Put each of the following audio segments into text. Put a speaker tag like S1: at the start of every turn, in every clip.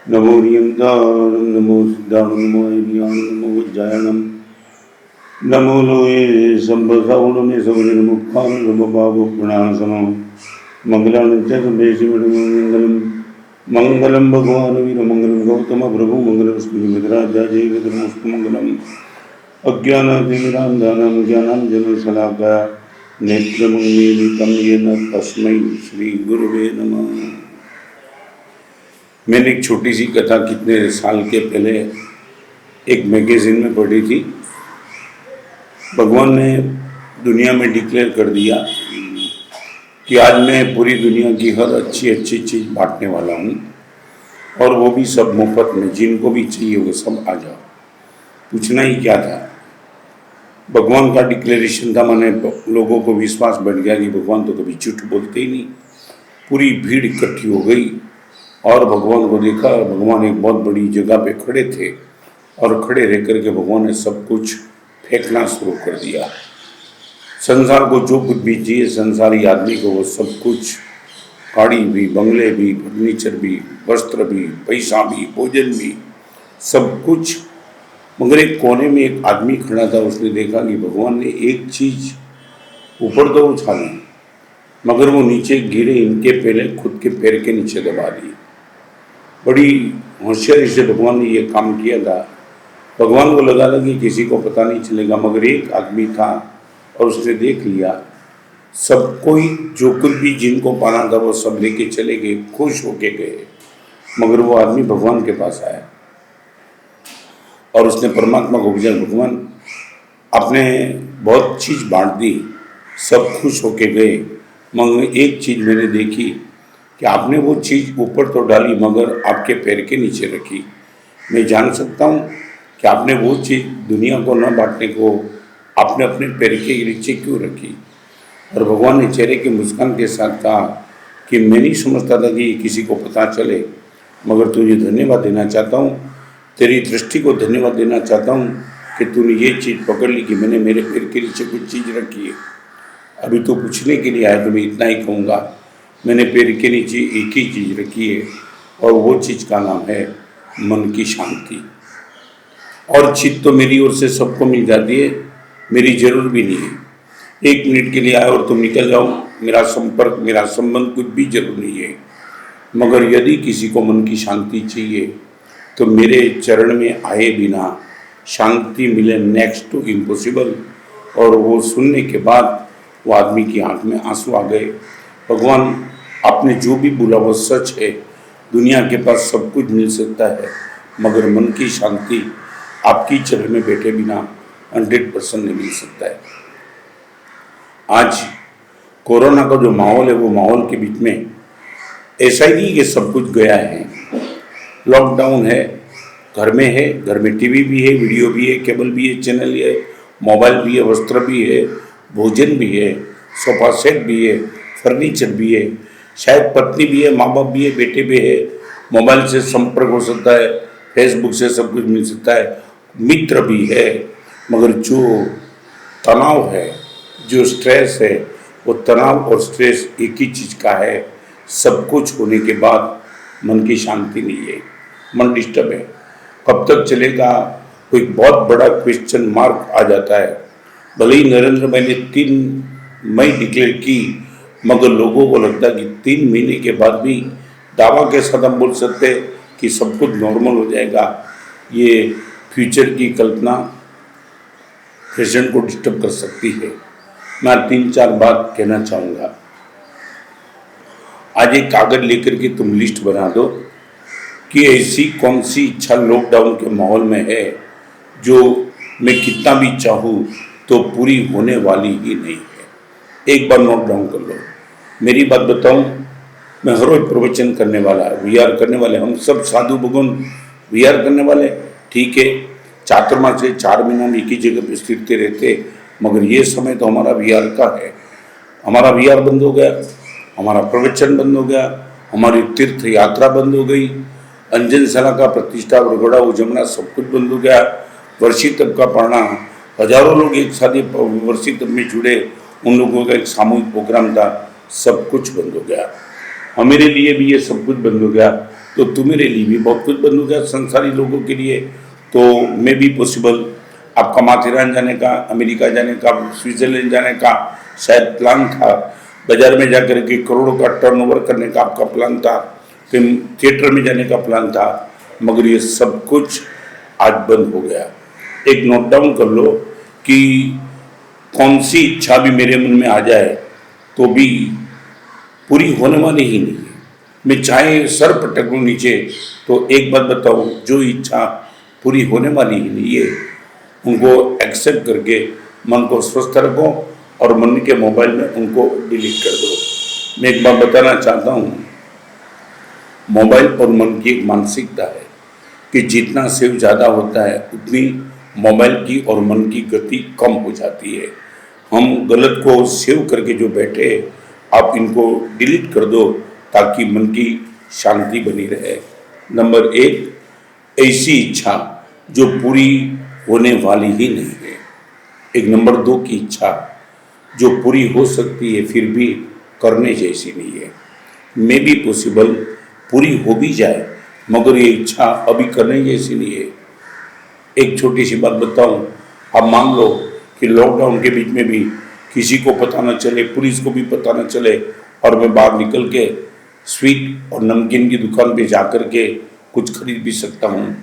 S1: नमो रियंदाणं नमो सिद्धाणं नमो ऐर्याणं नमो वज्रायणं नमो लोये संभसावणं सवजनमुखां नमो बाबो प्रणासनं मंगलानं च संभेशिमणं मंगलम भगवान वीरमंगलम गौतम प्रभु मंगलम स्मृतिराजाजय विक्रमस्तु मंगलम अज्ञानातिमिरान्धानां ज्ञानाञ्जनशलाकया नेत्रमंगलीतं येन तस्मै श्री गुरुवे नमः। मैंने एक छोटी सी कथा कितने साल के पहले एक मैगजीन में पढ़ी थी। भगवान ने दुनिया में डिक्लेयर कर दिया कि आज मैं पूरी दुनिया की हर अच्छी अच्छी चीज़ बांटने वाला हूँ, और वो भी सब मुफ्त में। जिनको भी चाहिए वो सब आ जाओ। पूछना ही क्या था, भगवान का डिक्लेरेशन था। मैंने लोगों को विश्वास बढ़ गया कि भगवान तो कभी झूठ बोलते ही नहीं। पूरी भीड़ इकट्ठी हो गई और भगवान को देखा। भगवान एक बहुत बड़ी जगह पे खड़े थे और खड़े रह करके भगवान ने सब कुछ फेंकना शुरू कर दिया। संसार को जो कुछ भी चाहिए संसारी आदमी को वो सब कुछ, गाड़ी भी, बंगले भी, फर्नीचर भी, वस्त्र भी, पैसा भी, भोजन भी, सब कुछ। मगर एक कोने में एक आदमी खड़ा था। उसने देखा कि भगवान ने एक चीज़ ऊपर तो उछा ली, मगर वो नीचे गिरे इनके पहले खुद के पैर के नीचे दबा दी। बड़ी होशियारी से भगवान ने ये काम किया था। भगवान को लगा कि किसी को पता नहीं चलेगा, मगर एक आदमी था और उसने देख लिया। सब कोई जो कुछ भी जिनको पाना था वो सब लेके चले गए, खुश होके गए। मगर वो आदमी भगवान के पास आया और उसने परमात्मा को पूछा, भगवान आपने बहुत चीज़ बांट दी, सब खुश होके गए, मगर एक चीज़ मैंने देखी कि आपने वो चीज़ ऊपर तो डाली मगर आपके पैर के नीचे रखी। मैं जान सकता हूँ कि आपने वो चीज़ दुनिया को न बांटने को आपने अपने पैर के नीचे क्यों रखी। और भगवान ने चेहरे की मुस्कान के साथ कहा कि मैं नहीं समझता था कि किसी को पता चले, मगर तुझे धन्यवाद देना चाहता हूँ, तेरी दृष्टि को धन्यवाद देना चाहता हूँ कि तूने ये चीज़ पकड़ ली कि मैंने मेरे पैर के नीचे कुछ चीज़ रखी है। अभी तो पूछने के लिए आया तो मैं इतना ही कहूँगा, मैंने पैर के नीचे एक ही चीज़ रखी है और वो चीज़ का नाम है मन की शांति। और चीज़ तो मेरी ओर से सबको मिल जाती है, मेरी जरूर भी नहीं है। एक मिनट के लिए आए और तुम निकल जाओ, मेरा संपर्क, मेरा संबंध कुछ भी जरूर नहीं है। मगर यदि किसी को मन की शांति चाहिए तो मेरे चरण में आए बिना शांति मिले नेक्स्ट टू इम्पॉसिबल। और वो सुनने के बाद वो आदमी की आंख में आंसू आ गए। भगवान आपने जो भी बोला वो सच है। दुनिया के पास सब कुछ मिल सकता है, मगर मन की शांति आपकी चरण में बैठे बिना 100% नहीं मिल सकता है। आज कोरोना का जो माहौल है वो माहौल के बीच में ऐसा ही नहीं कि सब कुछ गया है। लॉकडाउन है, घर में है, घर में टीवी भी है, वीडियो भी है, केबल भी है, चैनल है, मोबाइल भी है, वस्त्र भी है, भोजन भी है, सोफा सेट भी है, फर्नीचर भी है, शायद पत्नी भी है, माँ बाप भी है, बेटे भी है। मोबाइल से संपर्क हो सकता है, फेसबुक से सब कुछ मिल सकता है, मित्र भी है। मगर जो तनाव है, जो स्ट्रेस है, वो तनाव और स्ट्रेस एक ही चीज़ का है। सब कुछ होने के बाद मन की शांति नहीं है, मन डिस्टर्ब है। कब तक चलेगा, कोई बहुत बड़ा क्वेश्चन मार्क आ जाता है। भले ही नरेंद्र भाई ने 3 मई डिक्लेयर की, मगर लोगों को लगता है कि 3 महीने के बाद भी दावा के साथ हम बोल सकते हैं कि सब कुछ नॉर्मल हो जाएगा। ये फ्यूचर की कल्पना प्रेजेंट को डिस्टर्ब कर सकती है। मैं 3-4 बात कहना चाहूँगा। आज एक कागज लेकर के तुम लिस्ट बना दो कि ऐसी कौन सी इच्छा लॉकडाउन के माहौल में है जो मैं कितना भी चाहूँ तो पूरी होने वाली ही नहीं है। एक बार नोट डाउन कर लो। मेरी बात बताऊँ, मैं हर रोज प्रवचन करने वाला, वीआर करने वाले, हम सब साधु भगवान वीआर करने वाले। ठीक है, चातुर्मास से 4 महीना हम एक ही जगह पे स्थिर रहते, मगर ये समय तो हमारा वीआर का है। हमारा वीआर बंद हो गया, हमारा प्रवचन बंद हो गया, हमारी तीर्थ यात्रा बंद हो गई, अंजनशाला का प्रतिष्ठा, बरगड़ा, उजमना सब कुछ बंद हो गया। वर्षी तप का पढ़ना, हजारों लोग एक साथ वर्षी तप में जुड़े, उन लोगों का एक सामूहिक प्रोग्राम था, सब कुछ बंद हो गया। हमारे लिए भी ये सब कुछ बंद हो गया। तो तुम्हारे लिए भी बहुत कुछ बंद हो गया संसारी लोगों के लिए। तो मे बी पॉसिबल आपका माथेरान जाने का, अमेरिका जाने का, स्विट्जरलैंड जाने का शायद प्लान था, बाजार में जाकर के करोड़ों का टर्नओवर करने का आपका प्लान था, फिर थिएटर में जाने का प्लान था, मगर ये सब कुछ आज बंद हो गया। एक नोट डाउन कर लो कि कौन सी इच्छा भी मेरे मन में आ जाए तो भी पूरी होने वाली ही नहीं है। मैं चाहे सर पटक लूँ नीचे तो एक बात बताऊँ, जो इच्छा पूरी होने वाली ही नहीं है उनको एक्सेप्ट करके मन को स्वस्थ रखो और मन के मोबाइल में उनको डिलीट कर दो। मैं एक बात बताना चाहता हूँ, मोबाइल और मन की एक मानसिकता है कि जितना सेव ज़्यादा होता है उतनी मोबाइल की और मन की गति कम हो जाती है। हम गलत को सेव करके जो बैठे, आप इनको डिलीट कर दो ताकि मन की शांति बनी रहे। नंबर एक, ऐसी इच्छा जो पूरी होने वाली ही नहीं है। एक नंबर दो की इच्छा जो पूरी हो सकती है फिर भी करने जैसी नहीं है। मे बी पॉसिबल पूरी हो भी जाए मगर ये इच्छा अभी करने जैसी नहीं है। एक छोटी सी बात बताऊं, आप मान लो कि लॉकडाउन के बीच में भी किसी को पता न चले, पुलिस को भी पता न चले, और मैं बाहर निकल के स्वीट और नमकीन की दुकान पे जाकर के कुछ खरीद भी सकता हूँ,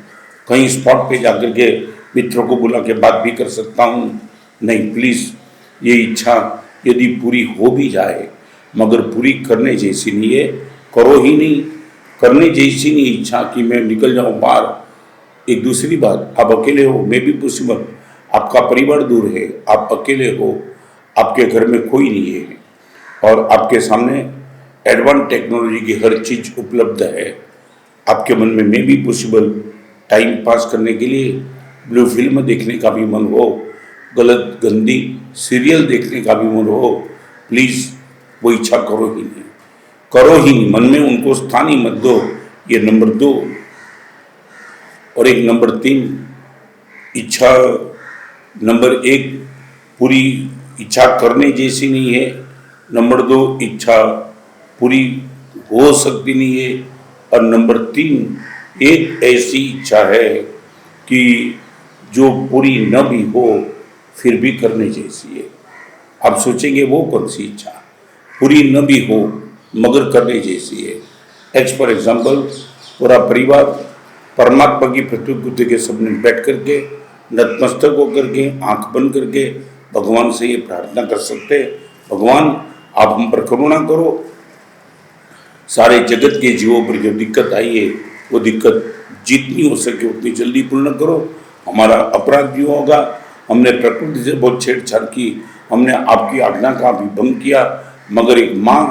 S1: कहीं स्पॉट पे जाकर के मित्रों को बुला के बात भी कर सकता हूँ। नहीं, प्लीज़ ये इच्छा यदि पूरी हो भी जाए मगर पूरी करने जैसी नहीं है, करो ही नहीं, करने जैसी नहीं इच्छा कि मैं निकल जाऊँ बाहर। एक दूसरी बात, आप अकेले हो, मे बी पॉसिबल आपका परिवार दूर है, आप अकेले हो, आपके घर में कोई नहीं है और आपके सामने एडवांस टेक्नोलॉजी की हर चीज़ उपलब्ध है। आपके मन में may be possible time pass करने के लिए ब्लू फिल्म देखने का भी मन हो, गलत गंदी सीरियल देखने का भी मन हो, प्लीज़ वो इच्छा करो ही नहीं, करो ही नहीं, मन में उनको स्थान ही मत दो। ये नंबर दो। और एक नंबर तीन, इच्छा नंबर एक पूरी इच्छा करने जैसी नहीं है, नंबर दो इच्छा पूरी हो सकती नहीं है, और नंबर तीन एक ऐसी इच्छा है कि जो पूरी न भी हो फिर भी करने जैसी है। आप सोचेंगे वो कौन सी इच्छा पूरी न भी हो मगर करने जैसी है। एज फॉर एग्जाम्पल, पूरा परिवार परमात्मा की प्रतिकृति के सामने बैठ करके नतमस्तक होकर के आंख बंद करके भगवान से ये प्रार्थना कर सकते हैं, भगवान आप हम पर करुणा करो, सारे जगत के जीवों पर जो दिक्कत आई है वो दिक्कत जितनी हो सके उतनी जल्दी पूर्ण करो। हमारा अपराध भी होगा, हमने प्रकृति से बहुत छेड़छाड़ की, हमने आपकी आज्ञा का भी भंग किया, मगर एक माँ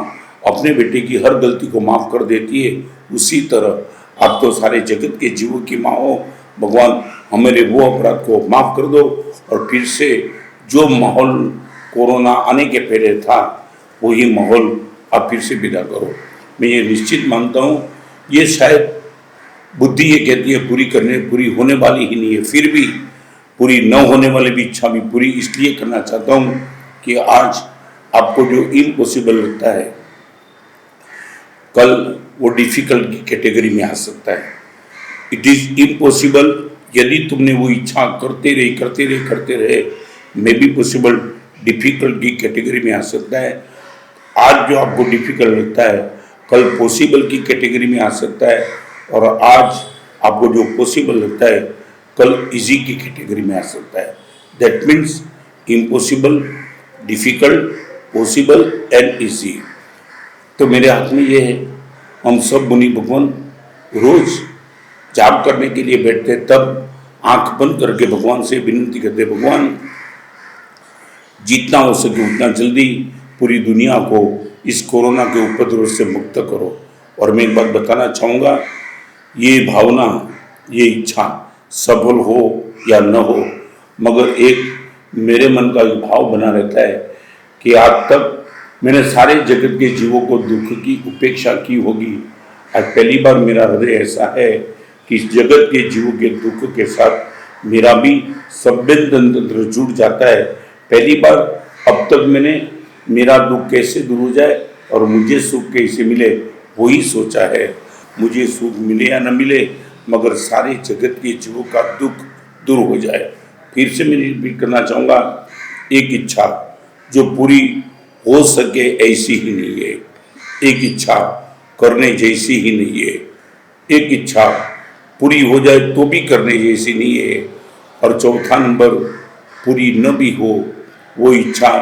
S1: अपने बेटे की हर गलती को माफ़ कर देती है, उसी तरह आप तो सारे जगत के जीवों की माँ हो, भगवान हमारे वो अपराध को माफ़ कर दो और फिर से जो माहौल कोरोना आने के पहले था वही माहौल आप फिर से विदा करो। मैं ये निश्चित मानता हूँ, ये शायद बुद्धि ये कहती है पूरी होने वाली ही नहीं है, फिर भी पूरी न होने वाली भी इच्छा भी पूरी इसलिए करना चाहता हूँ कि आज आपको जो इम्पॉसिबल लगता है कल वो डिफिकल्ट की कैटेगरी में आ सकता है। इट इज़ इम्पॉसिबल, यदि तुमने वो इच्छा करते रहे मे बी पॉसिबल डिफिकल्ट की कैटेगरी में आ सकता है। आज जो आपको डिफिकल्ट लगता है कल पॉसिबल की कैटेगरी में आ सकता है, और आज आपको जो पॉसिबल लगता है कल इजी की कैटेगरी में आ सकता है। That means impossible, difficult, possible and easy. तो मेरे हाथ में ये है, हम सब मुनि भगवान रोज जाप करने के लिए बैठते तब आंख बंद करके भगवान से विनती करते, भगवान जितना हो सके उतना जल्दी पूरी दुनिया को इस कोरोना के उपद्रव से मुक्त करो। और मैं एक बात बताना चाहूँगा, ये भावना, ये इच्छा सफल हो या न हो, मगर एक मेरे मन का एक भाव बना रहता है कि आज तक मैंने सारे जगत के जीवों को दुख की उपेक्षा की होगी, आज पहली बार मेरा हृदय ऐसा है कि इस जगत के जीवों के दुख के साथ मेरा भी संवेदन तंत्र जुड़ जाता है। पहली बार अब तक मैंने मेरा दुख कैसे दूर हो जाए और मुझे सुख कैसे मिले वही सोचा है। मुझे सुख मिले या न मिले, मगर सारे जगत के जीवों का दुख दूर हो जाए। फिर से मैं रिपीट करना चाहूँगा, एक इच्छा जो पूरी हो सके ऐसी ही नहीं है, एक इच्छा करने जैसी ही नहीं है, एक इच्छा पूरी हो जाए तो भी करने जैसी नहीं है, और चौथा नंबर पूरी न भी हो वो इच्छा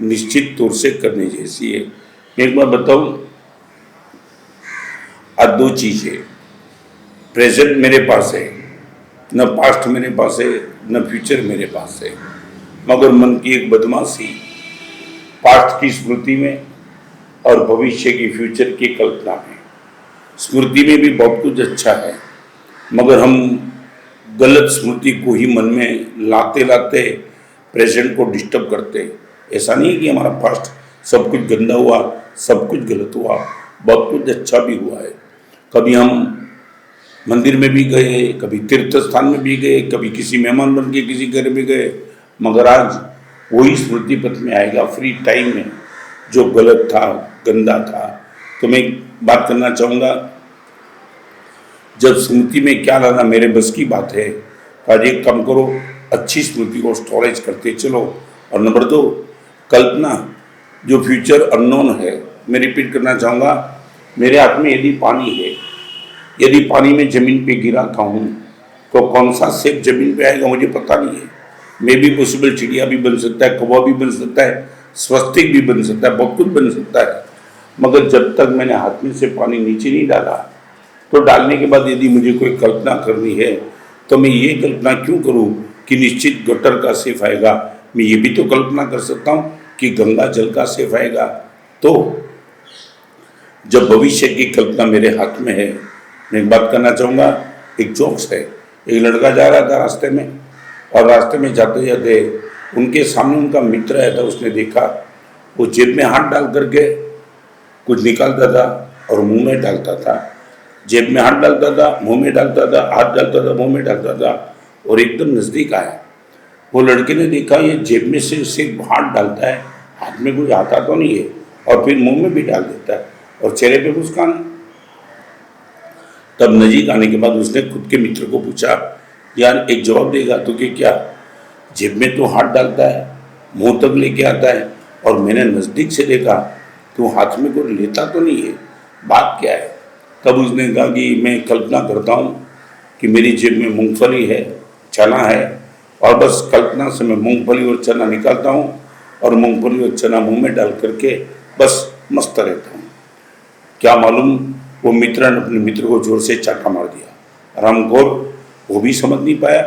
S1: निश्चित तौर से करने जैसी है। मैं एक बार बताऊं, आज दो चीज़ें, प्रेजेंट मेरे पास है, न पास्ट मेरे पास है, न फ्यूचर मेरे पास है, मगर मन की एक बदमाशी पास्ट की स्मृति में और भविष्य की फ्यूचर की कल्पना में। स्मृति में भी बहुत कुछ अच्छा है, मगर हम गलत स्मृति को ही मन में लाते लाते प्रेजेंट को डिस्टर्ब करते। ऐसा नहीं है कि हमारा पास्ट सब कुछ गंदा हुआ, सब कुछ गलत हुआ, बहुत कुछ अच्छा भी हुआ है। कभी हम मंदिर में भी गए, कभी तीर्थ स्थान में भी गए, कभी किसी मेहमान बन के किसी घर में गए, मगर आज वही स्मृति पथ में आएगा फ्री टाइम में जो गलत था, गंदा था। तो मैं एक बात करना चाहूँगा, जब स्मृति में क्या लाना मेरे बस की बात है, आज एक काम करो, अच्छी स्मृति को स्टोरेज करते चलो। और नंबर दो, कल्पना जो फ्यूचर अननोन है, मैं रिपीट करना चाहूँगा, मेरे हाथ में यदि पानी है, यदि पानी में ज़मीन पे गिराता हूँ तो कौन सा शेप ज़मीन पे आएगा मुझे पता नहीं है। मे भी पॉसिबल चिड़िया भी बन सकता है, कौवा भी बन सकता है, स्वस्तिक भी बन सकता है, बहुत कुछ बन सकता है, मगर जब तक मैंने हाथ में से पानी नीचे नहीं डाला, तो डालने के बाद यदि मुझे कोई कल्पना करनी है तो मैं ये कल्पना क्यों करूं कि निश्चित गटर का सेफ आएगा। मैं ये भी तो कल्पना कर सकता हूं कि गंगा जल का सेफ आएगा। तो जब भविष्य की कल्पना मेरे हाथ में है, मैं एक बात करना चाहूँगा, एक जोक्स है। एक लड़का जा रहा था रास्ते में, और रास्ते में जाते जाते उनके सामने उनका मित्र आया था। उसने देखा वो जेब में हाथ डाल करके कुछ निकालता था और मुंह में डालता था, जेब में हाथ डालता था, मुंह में डालता था, हाथ डालता था, मुंह में डालता था, और एकदम नज़दीक आया। वो लड़के ने देखा ये जेब में से सिर्फ हाथ डालता है, हाथ में कुछ आता तो नहीं है, और फिर मुंह में भी डाल देता है, और चेहरे पे मुस्कान। तब नजीक आने के बाद उसने खुद के मित्र को पूछा, यार एक जवाब देगा तो कि क्या, जेब में तो हाथ डालता है, मुंह तक लेके आता है, और मैंने नज़दीक से देखा तो हाथ में कुछ लेता तो नहीं है, बात क्या है। तब उसने कहा कि मैं कल्पना करता हूँ कि मेरी जेब में मूंगफली है, चना है, और बस कल्पना से मैं मूंगफली और चना निकालता हूँ और मूंगफली और चना मुंह में डाल करके बस मस्त रहता हूँ। क्या मालूम वो मित्र ने अपने मित्र को जोर से चाटा मार दिया। रामगौर वो भी समझ नहीं पाया,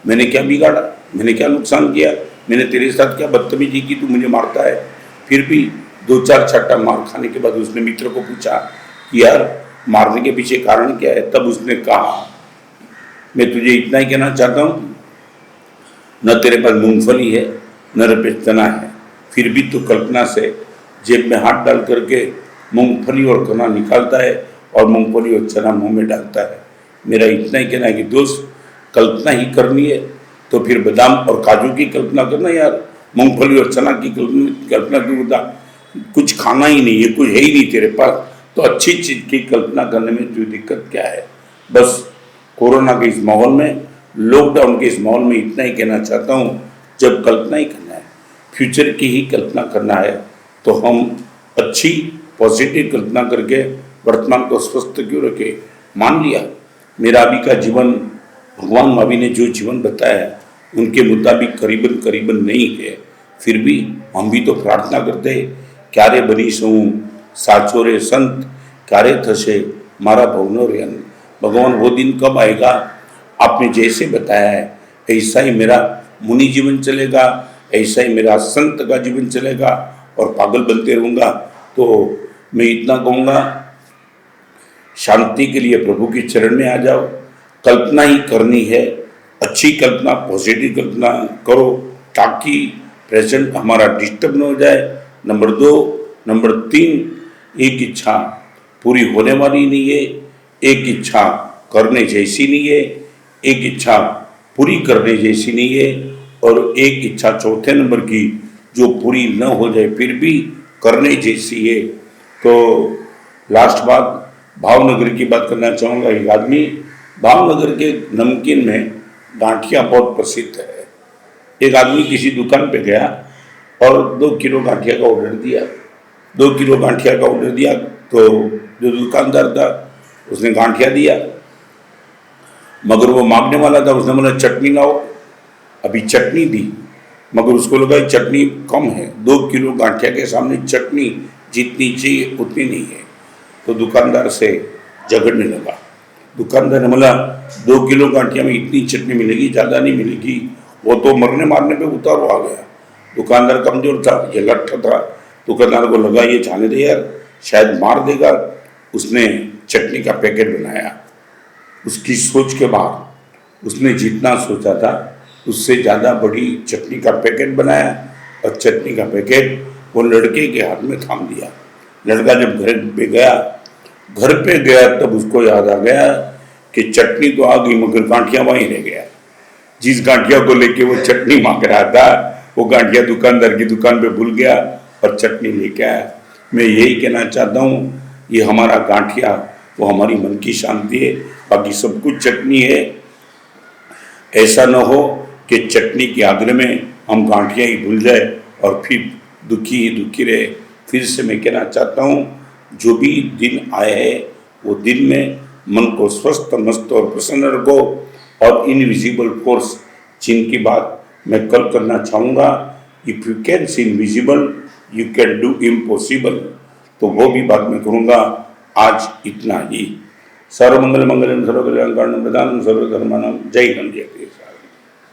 S1: मैंने क्या बिगाड़ा, मैंने क्या नुकसान किया, मैंने तेरे साथ क्या बदतमीजी की, तू मुझे मारता है। फिर भी दो चार चाटा मार खाने के बाद उसने मित्र को पूछा कि यार मारने के पीछे कारण क्या है। तब उसने कहा, मैं तुझे इतना ही कहना चाहता हूँ, न तेरे पास मूंगफली है न तेरे पे चना है, फिर भी तू कल्पना से जेब में हाथ डाल करके मूंगफली और चना निकालता है और मूंगफली और चना मुंह में डालता है। मेरा इतना ही कहना है कि दोस्त, कल्पना ही करनी है तो फिर बादाम और काजू की कल्पना करना यार, मूंगफली और चना की कल्पना क्यों होता। कुछ खाना ही नहीं है, कुछ है ही नहीं तेरे पास, तो अच्छी चीज़ की कल्पना करने में तुझे दिक्कत क्या है। बस कोरोना के इस माहौल में, लॉकडाउन के इस माहौल में इतना ही कहना चाहता हूँ, जब कल्पना ही करना है, फ्यूचर की ही कल्पना करना है, तो हम अच्छी पॉजिटिव कल्पना करके वर्तमान को स्वस्थ क्यों रखे। मान लिया मेरा अभी का जीवन भगवान महावीर ने जो जीवन बताया है उनके मुताबिक करीबन करीबन नहीं है, फिर भी हम भी तो प्रार्थना करते हैं, क्यारे बनीशूँ साचो रे संत, क्यारे थशे मारा भवनो रे अंत। भगवान वो दिन कब आएगा, आपने जैसे बताया है ऐसा ही मेरा मुनि जीवन चलेगा, ऐसा ही मेरा संत का जीवन चलेगा, और पागल बनते रहूँगा। तो मैं इतना कहूँगा, शांति के लिए प्रभु के चरण में आ जाओ, कल्पना ही करनी है, अच्छी कल्पना, पॉजिटिव कल्पना करो, ताकि प्रेजेंट हमारा डिस्टर्ब न हो जाए। नंबर 2, नंबर 3, एक इच्छा पूरी होने वाली नहीं है, एक इच्छा करने जैसी नहीं है, एक इच्छा पूरी करने जैसी नहीं है, और एक इच्छा चौथे नंबर की जो पूरी न हो जाए फिर भी करने जैसी है। तो लास्ट बात, भावनगर की बात करना चाहूँगा। एक आदमी भावनगर के नमकीन में गांठिया बहुत प्रसिद्ध है। एक आदमी किसी दुकान पे गया और 2 किलो गांठिया का ऑर्डर दिया। 2 किलो गांठिया का ऑर्डर दिया तो जो दुकानदार था उसने गांठिया दिया, मगर वो मांगने वाला था उसने बोला चटनी लाओ। अभी चटनी दी, मगर उसको लगा चटनी कम है, 2 किलो गांठिया के सामने चटनी जितनी चाहिए उतनी नहीं है। तो दुकानदार से झगड़ने लगा। दुकानदार ने बोला 2 किलो गांठिया में इतनी चटनी मिलेगी, ज़्यादा नहीं मिलेगी। वो तो मरने मारने पे उतार आ गया। दुकानदार कमजोर था, ये लट्ठा था। दुकानदार को लगा ये जाने दे यार, शायद मार देगा। उसने चटनी का पैकेट बनाया। उसकी सोच के बाद उसने जितना सोचा था उससे ज़्यादा बड़ी चटनी का पैकेट बनाया और चटनी का पैकेट वो लड़के के हाथ में थाम दिया। लड़का जब घर पे गया तब उसको याद आ गया कि चटनी तो आ गई मगर गांठिया वहीं रह गया। जिस गांठिया को लेके वो चटनी मांग रहा था वो गांठिया दुकानदार की दुकान पे भूल गया और चटनी लेके आया। मैं यही कहना चाहता हूँ, ये हमारा गांठिया वो हमारी मन की शांति है, बाकी सब कुछ चटनी है। ऐसा न हो कि चटनी के आग्रह में हम गांठिया ही भूल जाए और फिर दुखी ही दुखी रहे। फिर से मैं कहना चाहता हूँ, जो भी दिन आए है वो दिन में मन को स्वस्थ मस्त और प्रसन्न रखो। और इनविजिबल फोर्स जिनकी बात मैं कल करना चाहूँगा, if you can see invisible you can do impossible, तो वो भी बात मैं करूँगा। आज इतना ही। सर्वमंगल मंगलम सर्वकल्याणकारणम प्रदानम सर्वधर्माणाम। जय हिंद जय देश।